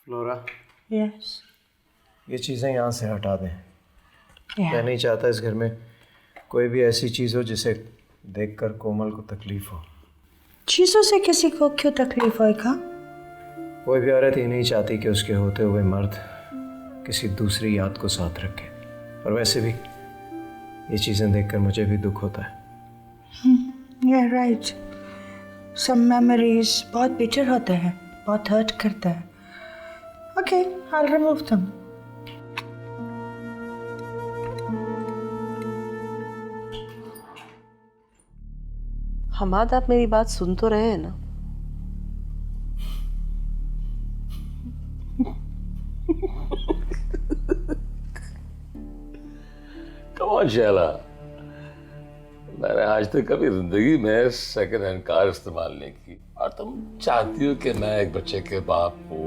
Flora, yes, ये चीज़ें यहाँ से हटा दें। मैं नहीं चाहता इस घर में कोई भी ऐसी चीज़ हो जिसे देखकर कोमल को तकलीफ हो। चीज़ों से किसी को क्यों तकलीफ होएगा? कोई भी औरत ये नहीं चाहती कि उसके होते हुए मर्द किसी दूसरी याद को साथ रखे। और वैसे भी ये चीज़ें देखकर मुझे भी दुख होता है। Yeah, right. Some memories बहुत बिटर होते हैं, बहुत हर्ट करते हैं। Okay, I'll remove them. Hammad, आप मेरी बात सुन तो रहे हैं ना? कौन शैला, मैंने आज तक कभी जिंदगी में सेकंड हैंड कार इस्तेमाल नहीं की, और तुम चाहती हो कि मैं एक बच्चे के बाप को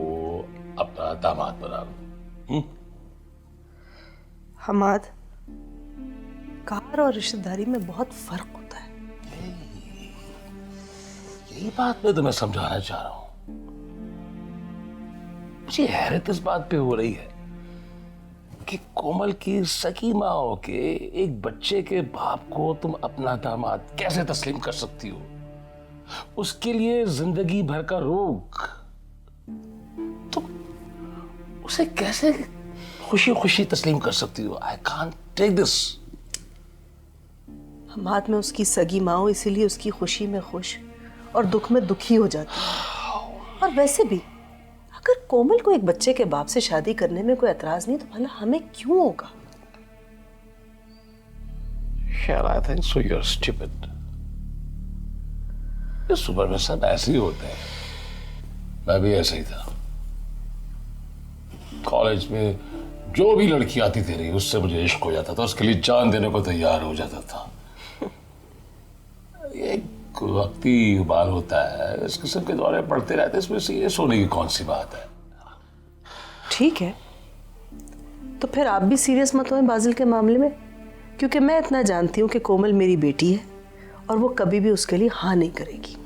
अपना दामाद बना लूं? हमाद, कार और रिश्तेदारी में बहुत फर्क होता है। यही बात मैं तुम्हें समझाना चाह रहा हूं। मुझे हैरत इस बात पे हो रही है कि कोमल की सगी माँ हो के एक बच्चे के बाप को तुम अपना दामाद कैसे तस्लीम कर सकती हो? उसके लिए जिंदगी भर का रोग, तुम उसे कैसे खुशी खुशी तस्लीम कर सकती हो? I can't take this. Hamad, में उसकी सगी माँ हूं, इसीलिए उसकी खुशी में खुश और दुख में दुखी हो जाती है। और वैसे भी अगर कोमल को एक बच्चे के बाप से शादी करने में कोई एतराज नहीं, तो भला हमें क्यों होगा? Hell, I think so. You're stupid. इस उम्र में सब ऐसे ही होते हैं। मैं भी ऐसे ही था। कॉलेज में जो भी लड़की आती थी उससे मुझे इश्क हो जाता था, उसके लिए जान देने को तैयार हो जाता था। एक वक्ती उबाल होता है, इस किस्म के दौरे पड़ते रहते, इसमें सीरियस होने की कौन सी बात है? ठीक है, तो फिर आप भी सीरियस मत हों बाजिल के मामले में, क्योंकि मैं इतना जानती हूँ कि कोमल मेरी बेटी है और वो कभी भी उसके लिए हाँ नहीं करेगी।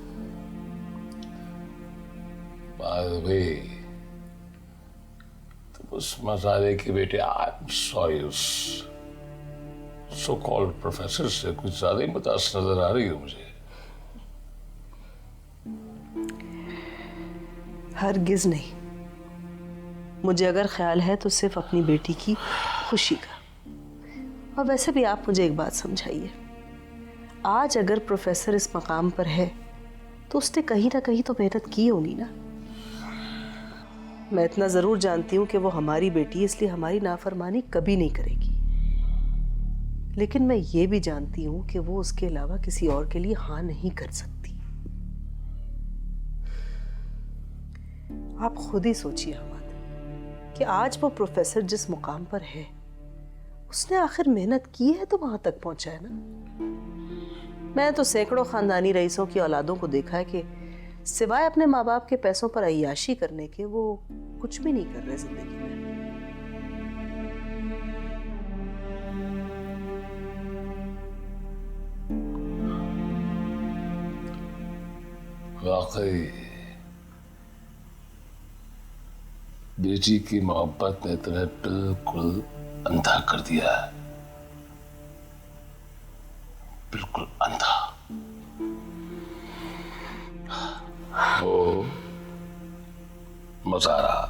तुम उस मसाले की बेटे, आई एम सॉरी, उस सो कॉल्ड प्रोफेसर से कुछ ज्यादा ही मुतासर नजर आ रही हो मुझे। हरगिज नहीं। मुझे अगर ख्याल है तो सिर्फ अपनी बेटी की खुशी का। और वैसे भी आप मुझे एक बात समझाइए, आज अगर प्रोफेसर इस मकाम पर है तो उसने कहीं ना कहीं तो मेहनत की होगी ना। मैं इतना जरूर जानती हूँ कि वो हमारी बेटी है, इसलिए हमारी नाफरमानी कभी नहीं करेगी। लेकिन मैं ये भी जानती हूँ कि वो उसके अलावा किसी और के लिए हाँ नहीं कर सकती। आप खुद ही सोचिए हमाद कि आज वो प्रोफेसर जिस मुकाम पर है, उसने आखिर मेहनत की है तो वहां तक पहुंचा है ना। मैं तो सैकड़ों खानदानी रईसों की औलादों को देखा है कि सिवाय अपने माँ बाप के पैसों पर अय्याशी करने के वो कुछ भी नहीं कर रहे जिंदगी में। वाकई बेटी की मोहब्बत ने तुम्हें बिल्कुल अंधा कर दिया है, बिल्कुल अंधा। ओ मजा आ रहा।